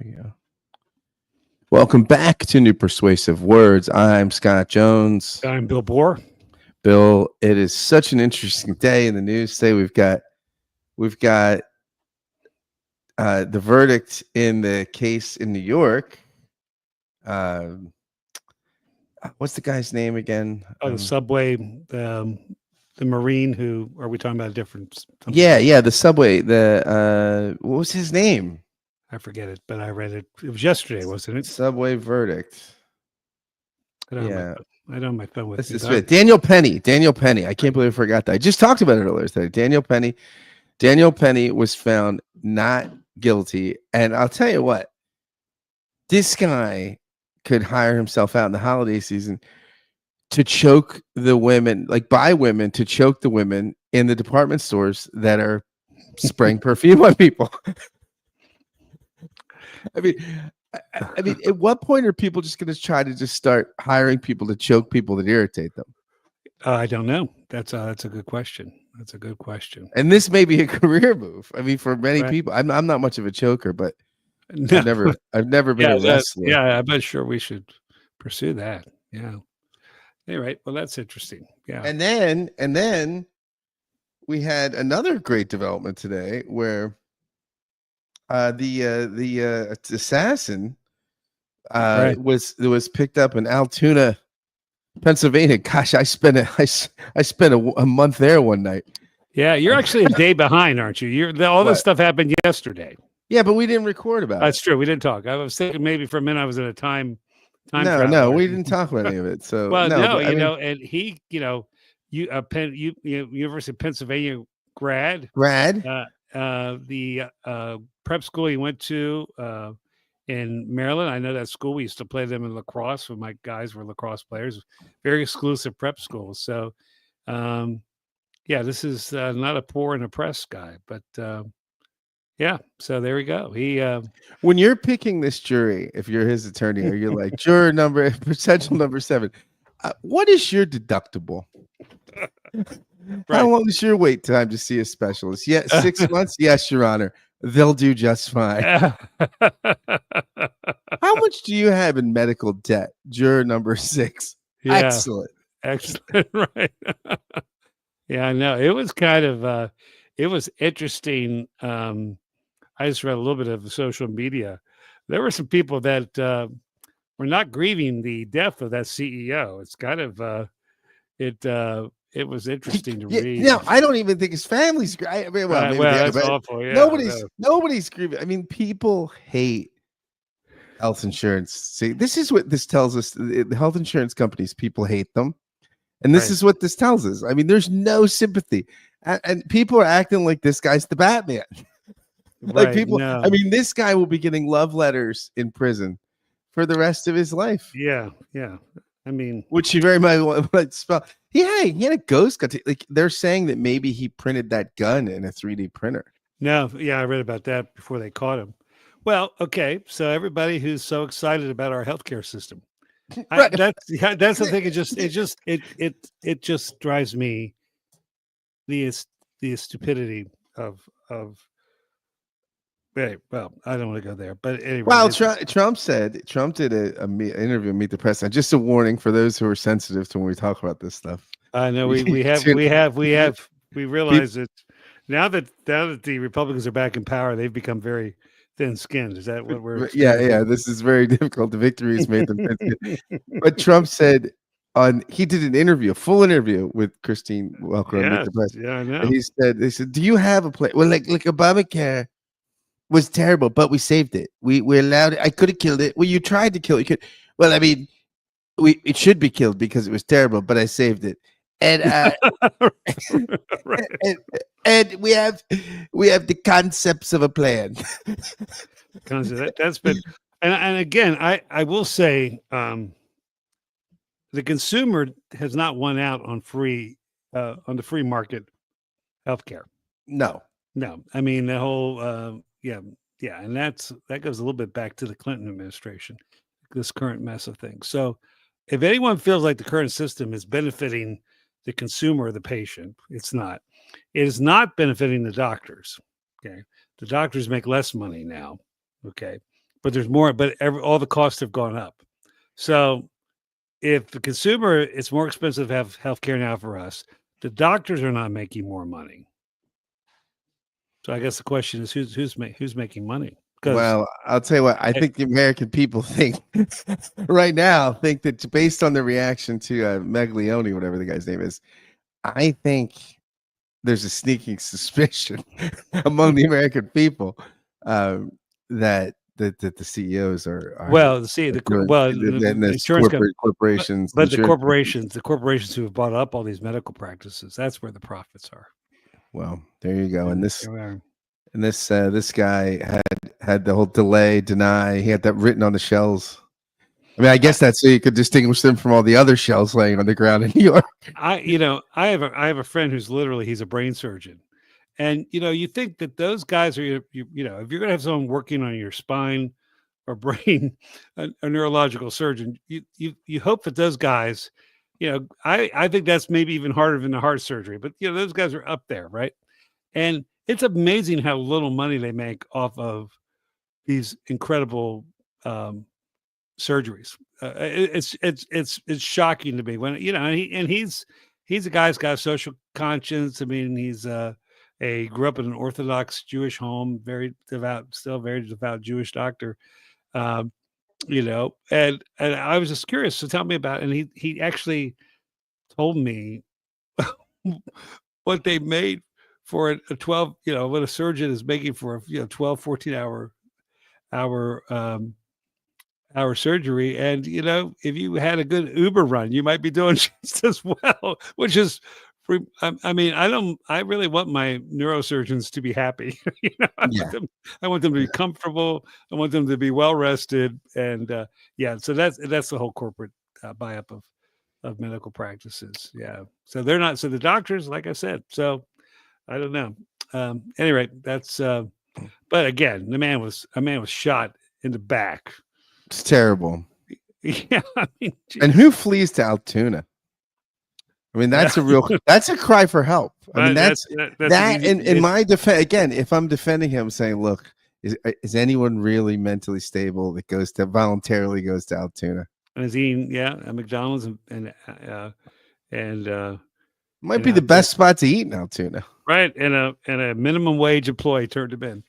we go. Welcome back to New Persuasive Words. I'm Scott Jones. I'm Bill Bohr. Bill, it is such an interesting day in the news today. We've got the verdict in the case in New York. What's the guy's name again? The subway, the Marine who, are we talking about a different? Yeah, the subway. What was his name? I forget it, but I read it. It was yesterday, wasn't it? Subway verdict. I don't have my phone with me. Is Daniel Penny. Daniel Penny. I can't believe I forgot that. I just talked about it earlier today. Daniel Penny was found not guilty. And I'll tell you what, this guy could hire himself out in the holiday season to choke the women, like buy women to choke the women in the department stores that are spraying perfume on people. I mean, at what point are people just going to try to just start hiring people to choke people that irritate them? I don't know. That's a good question. That's a good question. And this may be a career move. I mean, for many people, I'm not much of a choker, but no. I've never been a wrestler. Yeah, I'm not sure we should pursue that. Yeah. All right. Well, that's interesting. Yeah. And then we had another great development today where the assassin was picked up in Altoona, Pennsylvania. Gosh, I spent a month there one night. Yeah, you're actually a day behind, aren't you? All this stuff happened yesterday. Yeah, but we didn't record about it. That's true. We didn't talk. I was thinking maybe for a minute I was in a time. No, we didn't talk about any of it. So and he, University of Pennsylvania grad. The prep school he went to in Maryland. I know that school. We used to play them in lacrosse when my guys were lacrosse players. Very exclusive prep school. So, this is not a poor and oppressed guy, but so there we go. He when you're picking this jury, if you're his attorney, or you're like potential number 7, what is your deductible? Right. How long is your wait time to see a specialist? Yeah, 6 months. Yes, Your Honor. They'll do just fine. How much do you have in medical debt? Juror number 6. Yeah. Excellent. Right. Yeah, I know. It was kind of it was interesting. I just read a little bit of the social media. There were some people that were not grieving the death of that CEO. It's kind of it was interesting to read. No, I don't even think his family's. That's awful. Yeah, nobody's grieving. I mean, people hate health insurance. See, this is what this tells us. The health insurance companies, people hate them, and this is what this tells us. I mean, there's no sympathy, and people are acting like this guy's the Batman. Like people. No. I mean, this guy will be getting love letters in prison for the rest of his life. Yeah. I mean, which you very much want to spell. He had a ghost gun. Like they're saying that maybe he printed that gun in a 3D printer. No, yeah, I read about that before they caught him. Well, okay, so everybody who's so excited about our healthcare system, that's the thing. It just drives me the stupidity of. Right. Well, I don't want to go there, but anyway. Well, Trump did an interview with Meet the Press. And just a warning for those who are sensitive to when we talk about this stuff. I know we realize it now that the Republicans are back in power. They've become very thin-skinned. Is that what we're? Yeah. This is very difficult. The victory has made them thin-skinned. But Trump said he did a full interview with Christine Welker on Meet the Press. Yeah, I know. And they said, do you have a plan? Well, like Obamacare was terrible, but we saved it. We allowed it. I could have killed it. Well, you tried to kill it. Well, I mean, it should be killed because it was terrible, but I saved it. And and we have the concepts of a plan. That's been and again, I will say the consumer has not won out on the free market healthcare. No. I mean the whole and that goes a little bit back to the Clinton administration, this current mess of things. So if anyone feels like the current system is benefiting the consumer or the patient, it's not. It is not benefiting the doctors. Okay. The doctors make less money now. Okay. but there's more. But all the costs have gone up. So if the consumer, it's more expensive to have healthcare now for us. The doctors are not making more money. So I guess the question is who's making money? Because Well, I'll tell you what, I think the American people think right now, think that based on the reaction to Meglione, whatever the guy's name is, I think there's a sneaking suspicion among the American people that the CEOs are well, see doing, and the this insurance company, corporations, but insurance companies. the corporations who have bought up all these medical practices, that's where the profits are. Well, there you go. And And this here we are. and this guy had the whole delay, deny. He had that written on the shells. I mean, I guess that's so you could distinguish them from all the other shells laying on the ground in New York. I have a friend who's literally he's a brain surgeon, and you think that those guys are if you're going to have someone working on your spine or brain, a neurological surgeon, you hope that those guys, I think that's maybe even harder than the heart surgery, but those guys are up there, right? And it's amazing how little money they make off of these incredible surgeries. It's shocking to me when he's a guy who's got a social conscience. I mean, he's grew up in an Orthodox Jewish home, very devout, still very devout Jewish doctor. Um, and I was just curious. So tell me about it. And he actually told me what they made for a 12, what a surgeon is making for a 12, 14 hour hour surgery. And if you had a good Uber run, you might be doing just as well, which is I mean, I really want my neurosurgeons to be happy. Yeah. I want them to be comfortable. I want them to be well rested. And yeah, so that's the whole corporate buy up of medical practices. Yeah. So they're not, so the doctors, like I said, so I don't know. Anyway, that's but again, a man was shot in the back. It's terrible. Yeah, I mean, And who flees to Altoona? I mean, that's that's a cry for help. I mean, that's that easy, in my defense, again, if I'm defending him, saying, look, is anyone really mentally stable that voluntarily goes to Altoona? and is eating, at McDonald's and Might be the best spot to eat in Altoona. right, and a minimum wage employee turned him in.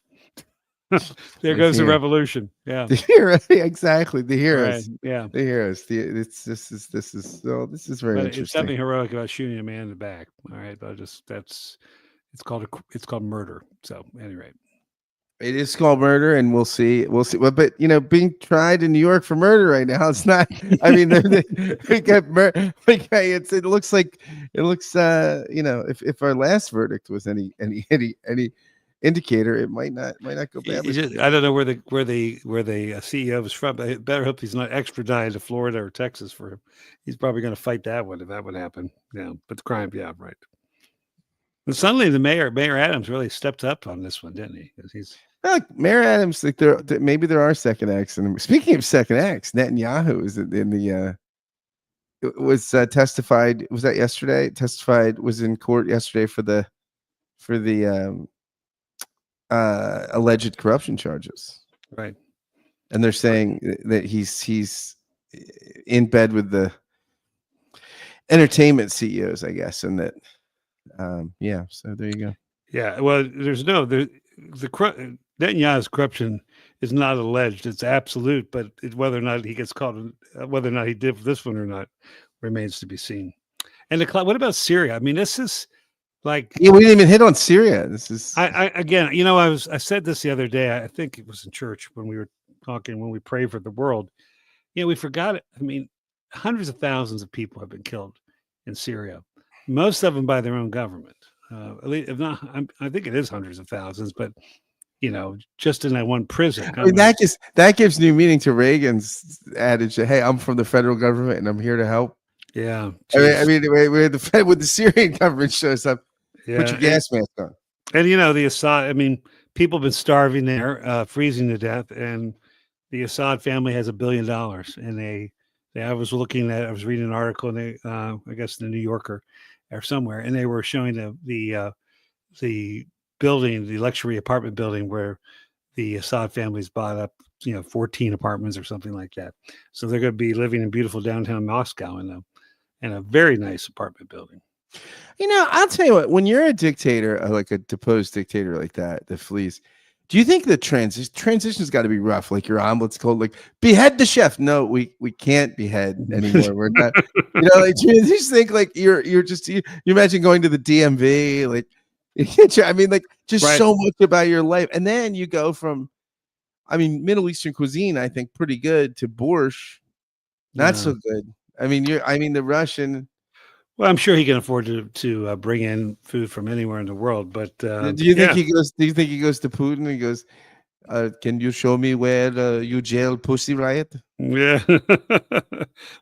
There goes the revolution. Yeah, the heroes, exactly. The heroes, right, yeah, the heroes. This is very interesting. It's something heroic about shooting a man in the back. All right, it's called murder. So, at any rate. It is called murder, and we'll see. Well, but being tried in New York for murder right now, it's not. I mean, we got it looks like if our last verdict was any indicator, it might not go badly. I don't know where the CEO is from. But I better hope he's not extradited to Florida or Texas for him. He's probably going to fight that one if that would happen. Yeah, but the crime, yeah, right. And suddenly, the Mayor Adams really stepped up on this one, didn't he? Because he's Mayor Adams. Like maybe there are second acts. And speaking of second acts, Netanyahu is in the. Was testified. Was that yesterday? Testified was in court yesterday for the alleged corruption charges. Right. And they're saying that he's in bed with the entertainment CEOs, I guess, and that yeah. So there you go. Yeah. Well, there's the Netanyahu's corruption is not alleged; it's absolute. But whether or not he gets caught, whether or not he did this one or not, remains to be seen. And what about Syria? I mean, this is like we didn't even hit on Syria. This is again. I said this the other day. I think it was in church when we were talking when we prayed for the world. We forgot it. I mean, hundreds of thousands of people have been killed in Syria, most of them by their own government. At least, if not, I think it is hundreds of thousands, but just in that one prison. I mean, that gives new meaning to Reagan's adage that, hey, I'm from the federal government and I'm here to help. Yeah. I mean, when the Syrian government shows up, put your gas mask on. And the Assad, I mean, people have been starving there, freezing to death, and the Assad family has $1 billion. And I was reading an article, and they, I guess the New Yorker or somewhere, and they were showing the building, the luxury apartment building where the Assad family's bought up 14 apartments or something like that. So they're going to be living in beautiful downtown Moscow in a very nice apartment building. I'll tell you what, when you're a dictator, like a deposed dictator like that flees, do you think the transition's got to be rough? Like your omelet's cold, like behead the chef. No, we can't behead anymore. We're not, like do you just think like you're just you imagine going to the DMV, like I mean, like just Right. so much about your life, and then you go from, I mean, Middle Eastern cuisine, I think pretty good, to borscht, not so No. good. I mean, the Russian. Well, I'm sure he can afford to bring in food from anywhere in the world, but Do you think yeah, he goes? Do you think he goes to Putin and he goes, "Can you show me where you jailed Pussy Riot?" yeah,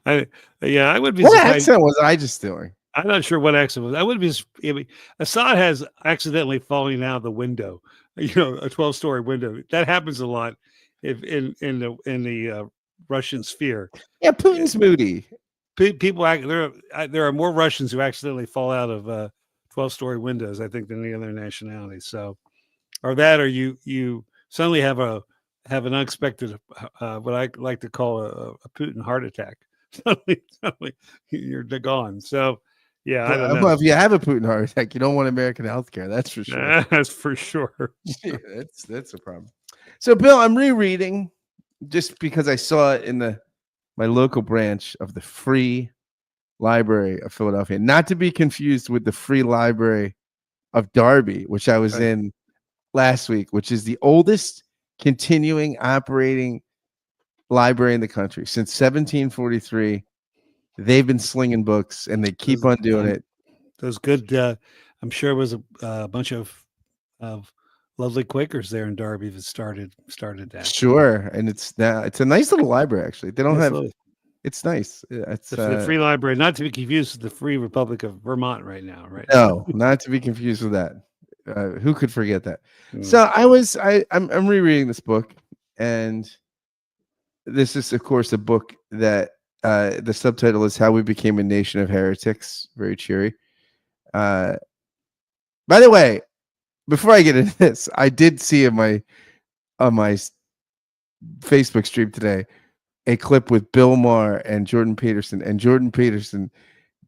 I yeah, I would be What surprised. accent was I just doing? I'm not sure what accident was. I would be. I mean, Assad has accidentally falling out of the window. A 12-story window. That happens a lot, if in the Russian sphere. Yeah, Eh, Putin's moody. People act there are more Russians who accidentally fall out of 12-story windows, I think, than any other nationality. So, or you suddenly have an unexpected what I like to call a Putin heart attack. Suddenly you're gone. So, yeah, I don't Well, know. if you have a Putin heart attack, you don't want American healthcare. That's for sure. That's for sure. Yeah, that's a problem. So, Bill, I'm rereading just because I saw it in my local branch of the Free Library of Philadelphia, not to be confused with the Free Library of Derby, which I was Right. in last week, which is the oldest continuing operating library in the country since 1743. They've been slinging books and they keep Those, on doing it. those good. I'm sure it was a bunch of lovely Quakers there in Derby that started that. Sure, and it's a nice little library actually. They don't have Absolutely. it's nice. It's The Free Library, not to be confused with the Free Republic of Vermont right now, right? no, not to be confused with that. Who could forget that? Mm, So I'm rereading this book, and this is of course a book that the subtitle is "How We Became a Nation of Heretics." Very cheery. Uh, by the way, before I get into this, I did see on my Facebook stream today a clip with Bill Maher and Jordan Peterson, and Jordan Peterson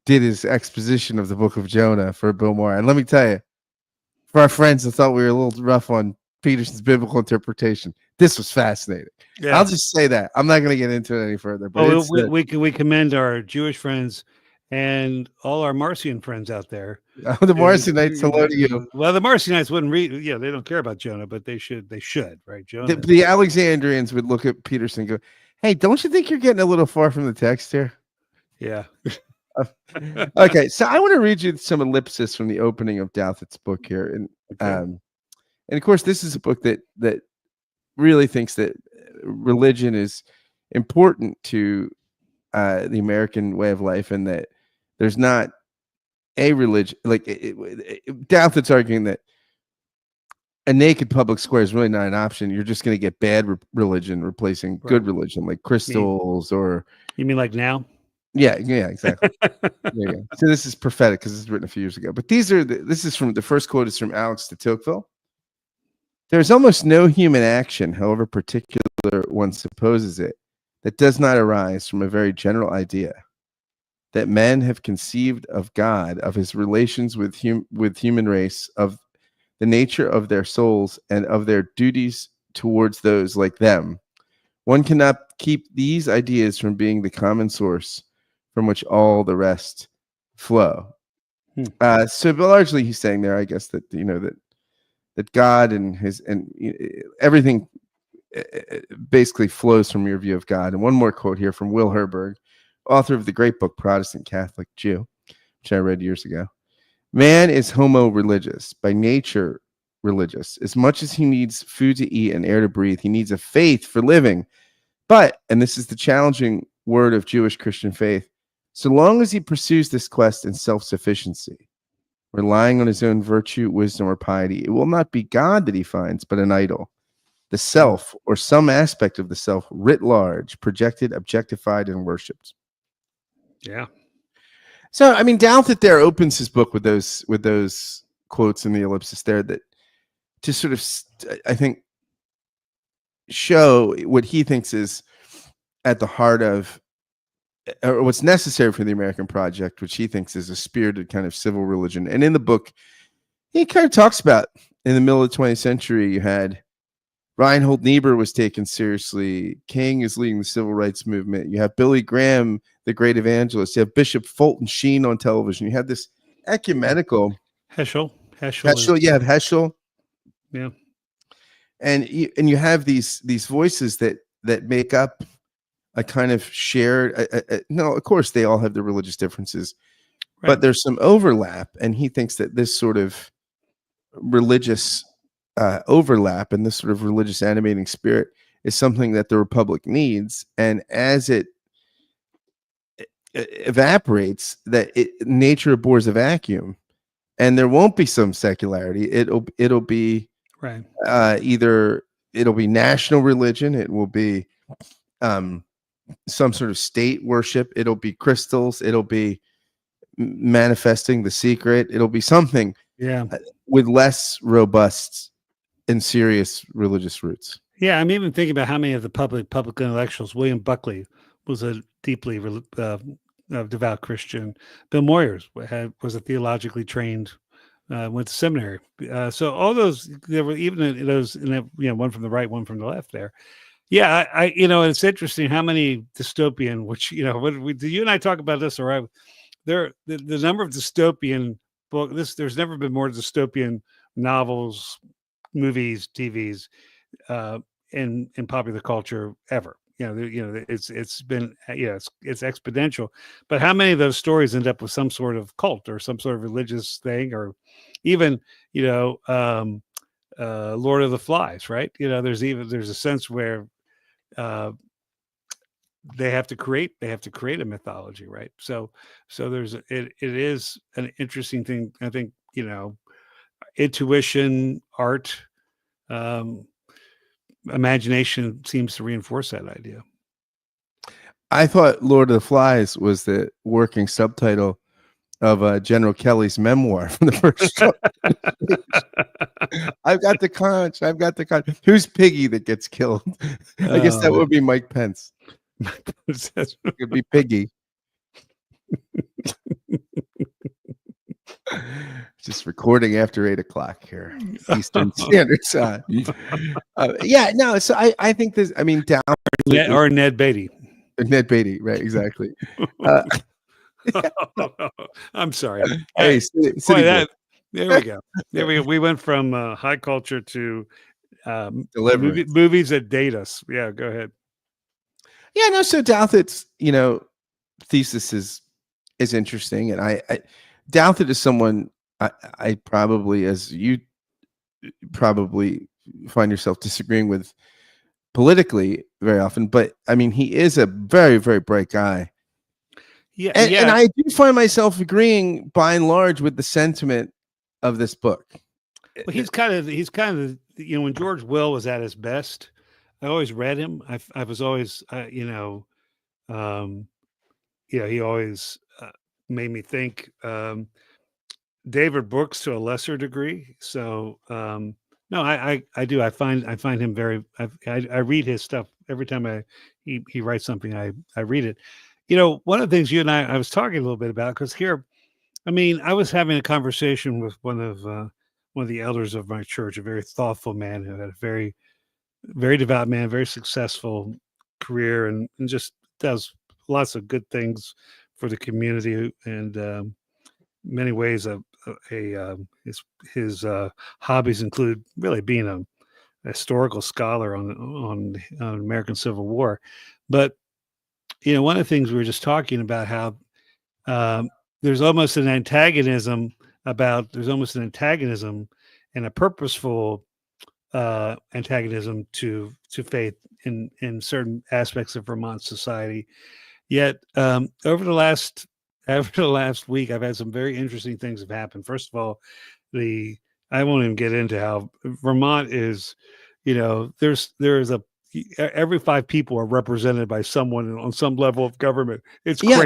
did his exposition of the Book of Jonah for Bill Maher. And let me tell you, for our friends that thought we were a little rough on Peterson's biblical interpretation, this was fascinating. I'll yeah. just say that. I'm not going to get into it any further, but Well, it's we commend our Jewish friends and all our Marcion friends out there. the Marcionites. Hello to you. Well, the Marcionites wouldn't read. Yeah, they don't care about Jonah, but they should. They should, right? The, Jonah. the Alexandrians would look at Peterson and go, "Hey, don't you think you're getting a little far from the text here?" Yeah. Okay, so I want to read you some ellipsis from the opening of Douthat's book here, and Okay. and of course, this is a book that really thinks that religion is important to the American way of life, and that there's not a religion like Douthat's arguing that a naked public square is really not an option. You're just going to get bad religion replacing Right. good religion, like crystals or You mean like now? yeah, exactly. There you go. So this is prophetic because it's written a few years ago. But this is from the first quote is from Alex de Tocqueville. There's almost no human action, however particular one supposes it, that does not arise from a very general idea that men have conceived of God, of his relations with human race, of the nature of their souls, and of their duties towards those like them. One cannot keep these ideas from being the common source from which all the rest flow. So, but largely, he's saying there, I guess, that that God and everything basically flows from your view of God. And one more quote here from Will Herberg, author of the great book Protestant Catholic Jew, which I read years ago. Man is homo religious, by nature religious. As much as he needs food to eat and air to breathe, he needs a faith for living. But, and this is the challenging word of Jewish Christian faith, so long as he pursues this quest in self-sufficiency, relying on his own virtue, wisdom, or piety, it will not be God that he finds, but an idol, the self, or some aspect of the self writ large, projected, objectified, and worshipped. Yeah. So, I mean, Douthat there opens his book with those quotes in the ellipsis there that just sort of, I think, show what he thinks is at the heart of, or what's necessary for the American project, which he thinks is a spirited kind of civil religion. And in the book, he kind of talks about, in the middle of the 20th century, you had Reinhold Niebuhr was taken seriously. King is leading the civil rights movement. You have Billy Graham, the great evangelist. You have Bishop Fulton Sheen on television. You have this ecumenical Heschel is, You have Heschel, yeah, and you have these voices that make up a kind of shared. No, of course they all have their religious differences, right. but there's some overlap, and he thinks that this sort of religious overlap and this sort of religious animating spirit is something that the republic needs, and as it evaporates, that nature abhors a vacuum, and there won't be some secularity. It'll be Right. Either it'll be national religion, it will be some sort of state worship, it'll be crystals, it'll be manifesting the secret, it'll be something Yeah. with less robust and serious religious roots. Yeah. I'm even thinking about how many of the public intellectuals. William Buckley was a deeply devout Christian. Bill Moyers was a theologically trained, went to seminary. So all those, there were even those, one from the right, one from the left there. Yeah, I it's interesting how many dystopian, which you and I talk about this, or the number of dystopian there's never been more dystopian novels, movies, TVs, in popular culture ever. It's been it's exponential. But how many of those stories end up with some sort of cult or some sort of religious thing, or even Lord of the Flies, right? There's a sense where they have to create a mythology, right? So it is an interesting thing. I think intuition, art, imagination seems to reinforce that idea. I thought Lord of the Flies was the working subtitle of General Kelly's memoir from the first. I've got the conch. Who's Piggy that gets killed? I guess that would be Mike Pence. It could be Piggy. Just recording after 8:00 here, Eastern Standard Time. Yeah, no. So I think this. I mean, down or Ned Beatty. Ned Beatty, right? Exactly. I'm sorry. Hey, there we go. We went from high culture to movies that date us. Yeah, go ahead. Yeah, no. So Douthat's thesis is interesting, and I Douthat is someone I probably, as you probably find yourself disagreeing with politically very often, but I mean, he is a very, very bright guy. Yeah, and I do find myself agreeing by and large with the sentiment of this book. Well, he's kind of when George Will was at his best, I always read him. I was always he always made me think. David Brooks to a lesser degree. So no, I do. I find him very. I read his stuff every time he writes something. I read it. One of the things you and I was talking a little bit about, because here, I mean, I was having a conversation with one of the elders of my church, a very thoughtful man who had a very, very devout man, very successful career, and just does lots of good things for the community, and many ways his hobbies include really being a historical scholar on American Civil War. But one of the things we were just talking about, how there's almost an antagonism and a purposeful antagonism to faith in certain aspects of Vermont society. Yet over the last week, I've had some very interesting things have happened. First of all, I won't even get into how Vermont is. Every 5 people are represented by someone on some level of government. It's crazy. Yeah,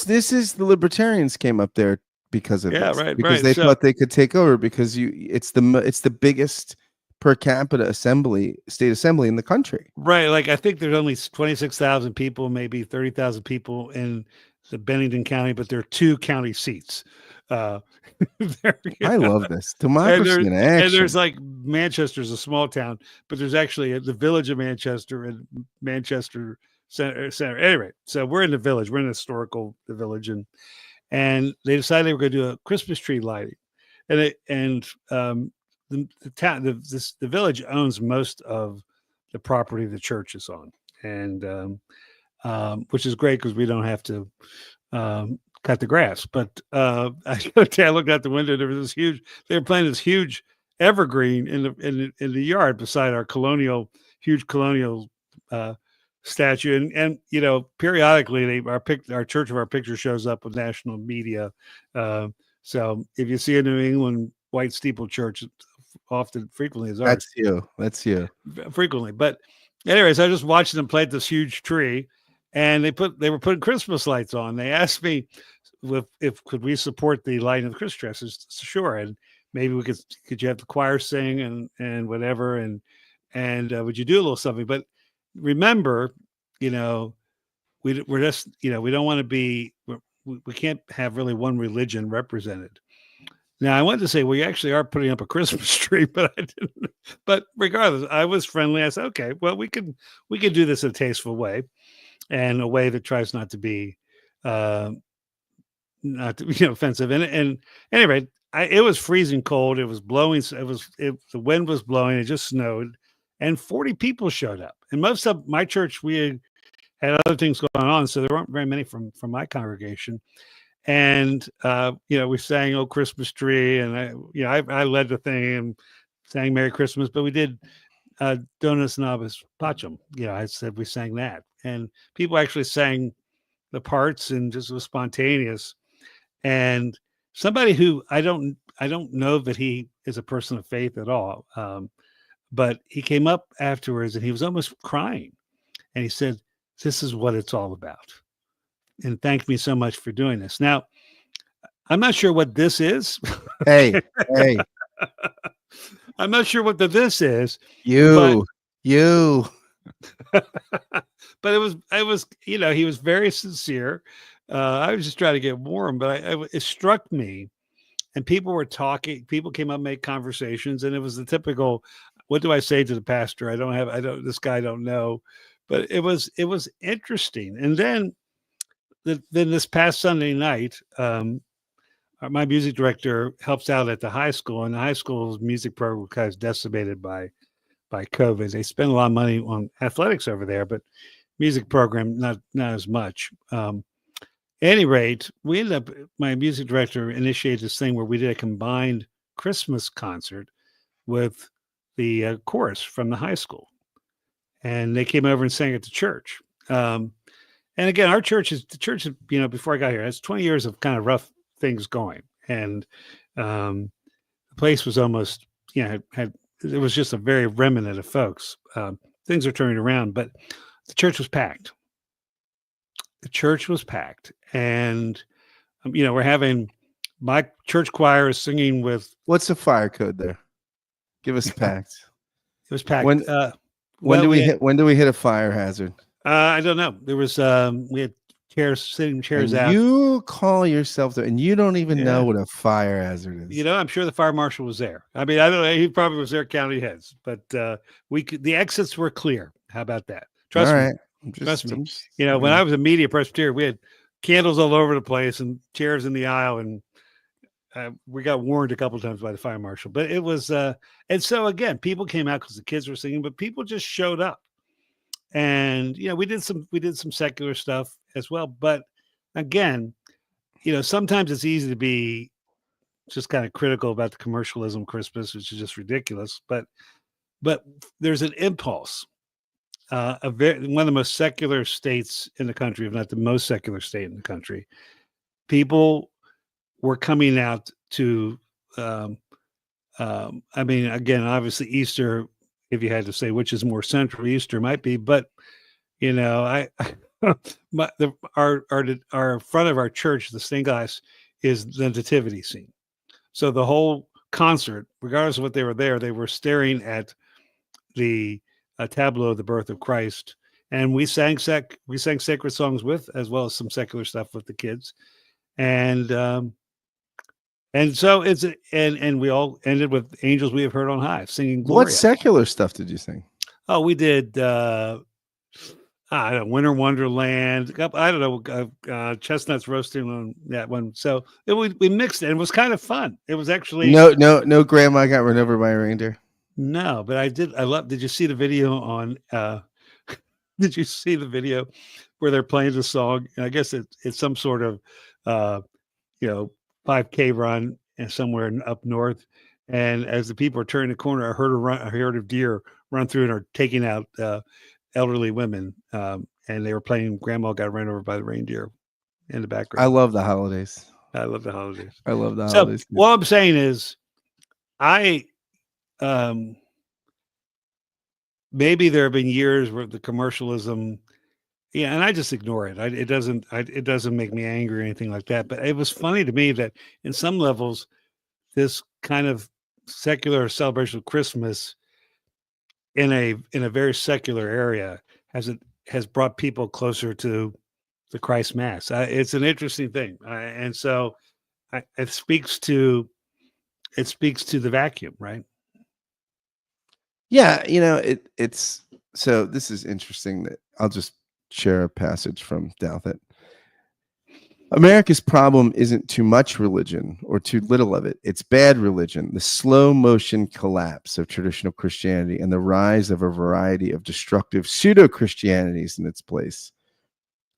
this is the libertarians came up there because of this. Right, because they thought they could take over, because it's the biggest per capita state assembly in the country. Right. Like I think there's only 26,000 people, maybe 30,000 people in the Bennington County, but there are 2 county seats. Uh, there, I love this and democracy in there's action. like Manchester's a small town, but there's actually the village of Manchester and Manchester Center. Anyway, so we're in the village. We're in the village, and they decided they were going to do a Christmas tree lighting, and the town, the village owns most of the property the church is on, and which is great because we don't have to cut the grass. But I looked out the window. There was this huge. They were planting this huge evergreen in the yard beside our huge colonial statue, and periodically our Church of Our Picture shows up with national media. So if you see a New England white steeple church, often frequently is ours. That's you. Frequently, but anyways, I just watched them plant this huge tree, and they were putting Christmas lights on. They asked me if could we support the lighting of the Christmas tree. I said, sure, and maybe we could you have the choir sing and whatever, and would you do a little something? But remember, we're just we don't want to be we can't have really one religion represented. Now, I wanted to say, well, you actually are putting up a Christmas tree, but I didn't. But regardless, I was friendly. I said, okay, well, we could do this in a tasteful way, and a way that tries not to be, not to be offensive. And anyway, it was freezing cold. It was blowing. The wind was blowing. It just snowed, and 40 people showed up. And most of my church, we had other things going on, so there weren't very many from my congregation. And we sang "Oh Christmas Tree," and I led the thing and sang "Merry Christmas," but we did "Donas Nobis Pacem." I said we sang that, and people actually sang the parts and just was spontaneous. And somebody who I don't know that he is a person of faith at all, but he came up afterwards and he was almost crying, and he said, "This is what it's all about," and thanked me so much for doing this. Now, I'm not sure what this is. Hey, I'm not sure what this is. you. But it was he was very sincere. I was just trying to get warm, but it struck me, and people were talking. People came up, make conversations, and it was the typical, "What do I say to the pastor? This guy I don't know," but it was interesting. And then this past Sunday night, my music director helps out at the high school, and the high school's music program was kind of decimated by COVID. They spend a lot of money on athletics over there, but music program not as much. Any rate, we ended up. My music director initiated this thing where we did a combined Christmas concert with the chorus from the high school, and they came over and sang at the church. And again, the church is before I got here, it's 20 years of kind of rough things going, and the place was almost it was just a very remnant of folks. Things are turning around, but the church was packed. And we're having my church choir is singing with. What's the fire code there? Give us packed. It was packed. When do we hit a fire hazard? I don't know. There was we had sitting chairs and out. You call yourself there, and you don't even know what a fire hazard is. I'm sure the fire marshal was there. I mean, I don't know. He probably was there counting heads, but the exits were clear. How about that? Trust me. Trust me. When I was a media presbyterian, we had candles all over the place and chairs in the aisle, and we got warned a couple of times by the fire marshal. But it was, and so again, people came out because the kids were singing, but people just showed up. And we did some secular stuff as well, but again, sometimes it's easy to be just kind of critical about the commercialism Christmas, which is just ridiculous. But there's an impulse. One of the most secular states in the country, if not the most secular state in the country, people were coming out to. I mean, again, obviously Easter. If you had to say which is more central, Easter might be, but our front of our church, the stained glass, is the nativity scene. So the whole concert, regardless of what they were there, they were staring at the tableau of the birth of Christ, and we sang sacred songs with, as well as some secular stuff with the kids, and so and we all ended with "Angels We Have Heard on High," singing What Gloria. secular stuff did you sing? Oh, we did. I don't know, Winter Wonderland. I don't know, chestnuts roasting on that one. So we mixed it. And it was kind of fun. It was actually No. Grandma got run over by a reindeer. no, but I did. I love. Did you see the video on? Did you see the video where they're playing the song? And I guess it's some sort of, uh, you know, 5K run and somewhere up north. And as the people are turning the corner, a herd of deer run through and are taking out elderly women. And they were playing "Grandma Got Run Over by the Reindeer" in the I background. love the holidays. I love the holidays. I love the So holidays. what I'm saying is, I um, maybe there have been years where the commercialism, yeah, and I just ignore it. It doesn't make me angry or anything like that. But it was funny to me that in some levels, this kind of secular celebration of Christmas in a very secular area has brought people closer to the Christ Mass. It's an interesting thing, and so it speaks to the vacuum, right? Yeah, it's so this is interesting that I'll just share a passage from Douthit. America's problem isn't too much religion or too little of it. It's bad religion, the slow motion collapse of traditional Christianity, and the rise of a variety of destructive pseudo Christianities in its place.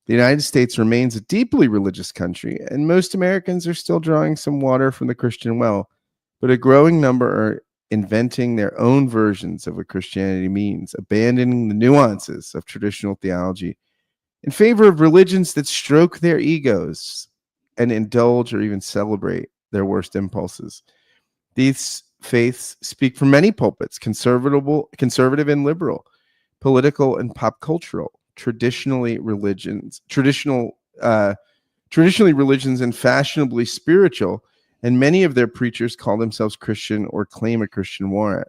The United States remains a deeply religious country, and most Americans are still drawing some water from the Christian well, but a growing number are inventing their own versions of what Christianity means, abandoning the nuances of traditional theology in favor of religions that stroke their egos and indulge or even celebrate their worst impulses. These faiths speak from many pulpits, conservative and liberal, political and pop cultural, traditionally religions and fashionably spiritual, and many of their preachers call themselves Christian or claim a Christian warrant.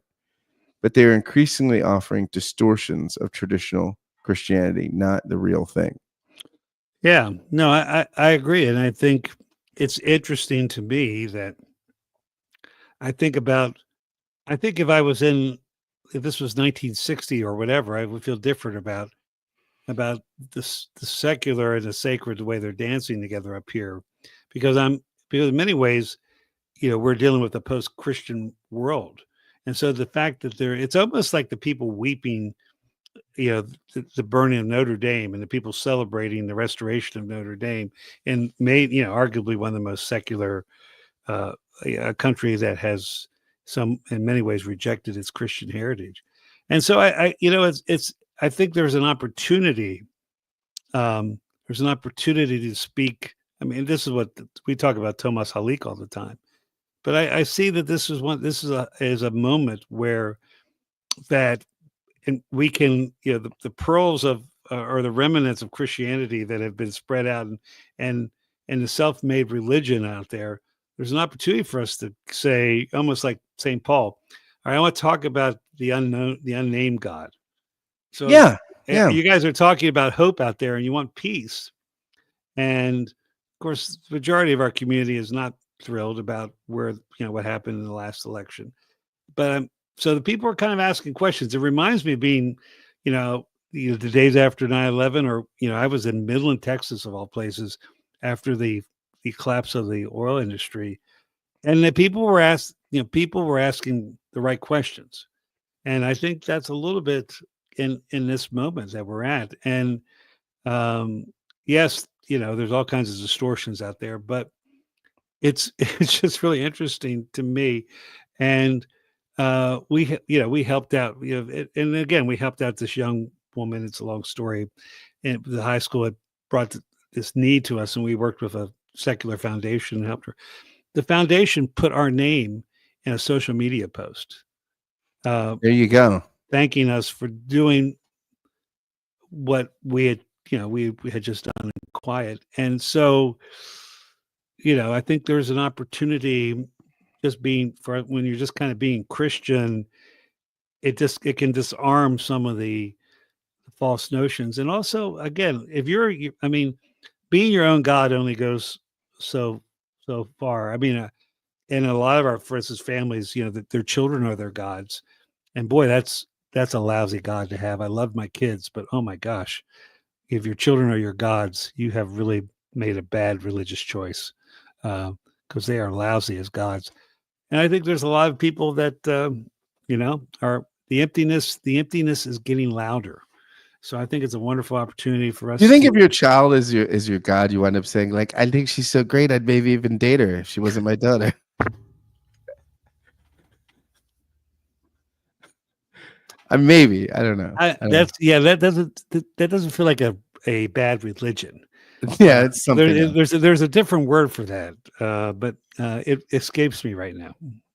But they are increasingly offering distortions of traditional Christianity, not the real thing. Yeah, no, I agree, and I think it's interesting to me that I think about I think if this was 1960 or whatever, I would feel different about the secular and the sacred, the way they're dancing together up here, because in many ways, we're dealing with a post-Christian world, and so the fact that it's almost like the people weeping, the burning of Notre Dame and the people celebrating the restoration of Notre Dame, and made arguably one of the most secular a country that has some in many ways rejected its Christian heritage. And so it's I think there's an opportunity to speak. I mean, this is what we talk about Thomas Halik all the time. But I see that this is a moment where that and we can, the pearls of or the remnants of Christianity that have been spread out and and the self-made religion out there. There's an opportunity for us to say, almost like St. Paul, all right, I want to talk about the unknown, the unnamed God. So Yeah, yeah. you guys are talking about hope out there and you want peace. And of course, the majority of our community is not thrilled about what happened in the last election. But so the people are kind of asking questions. It reminds me of being, the days after 9/11, or I was in Midland, Texas, of all places, after the collapse of the oil industry, and the people were asking the right questions, and I think that's a little bit in this moment that we're at. And um, yes, there's all kinds of distortions out there, but it's just really interesting to me. And we helped out, and again we helped out this young woman. It's a long story, and the high school had brought this need to us, and we worked with a secular foundation and helped her. The foundation put our name in a social media post, uh, There you go. thanking us for doing what we had just done in quiet. And so I think there's an opportunity just being for when you're just kind of being Christian, it can disarm some of the false notions. And also, again, if I mean, being your own God only goes so far. I mean, and a lot of our, for instance, families, that their children are their gods, and boy, that's a lousy God to have. I love my kids, but oh my gosh, if your children are your gods, you have really made a bad religious choice, because they are lousy as gods. And I think there's a lot of people that are the emptiness. The emptiness is getting louder. So I think it's a wonderful opportunity for Do you us think to. if your child is your God, you wind up saying like, "I think she's so great, I'd maybe even date her if she wasn't my daughter." Maybe I don't know. I don't know. That doesn't feel like a bad religion. Yeah, it's something else. There's a different word for that, but it escapes me right now.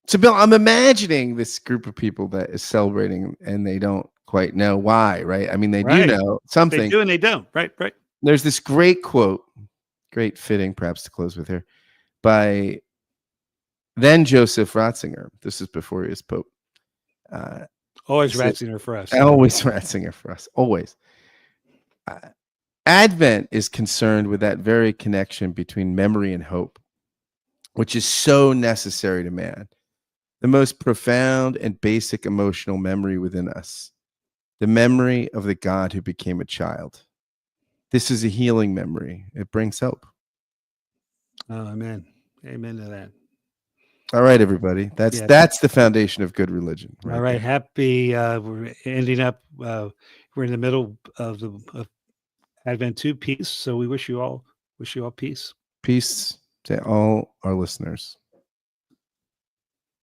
So, Bill, I'm imagining this group of people that is celebrating and they don't quite know why, right? I mean, they do Right? know They something. do and they don't. Right? Right. There's this great quote, great fitting perhaps to close with here, by then Joseph Ratzinger. This is before he was Pope. Always He said, Ratzinger for us. always Ratzinger for us, always. Uh, Advent is concerned with that very connection between memory and hope, which is so necessary to man. The most profound and basic emotional memory within us, the memory of the God who became a child. This is a healing memory. It brings hope. Oh, amen. Amen to that. All right, everybody. Yeah. That's the foundation of good religion, All right right. there. Happy. We're ending up. We're in the middle of the of Advent 2 peace. So we wish you all peace. Peace to all our listeners.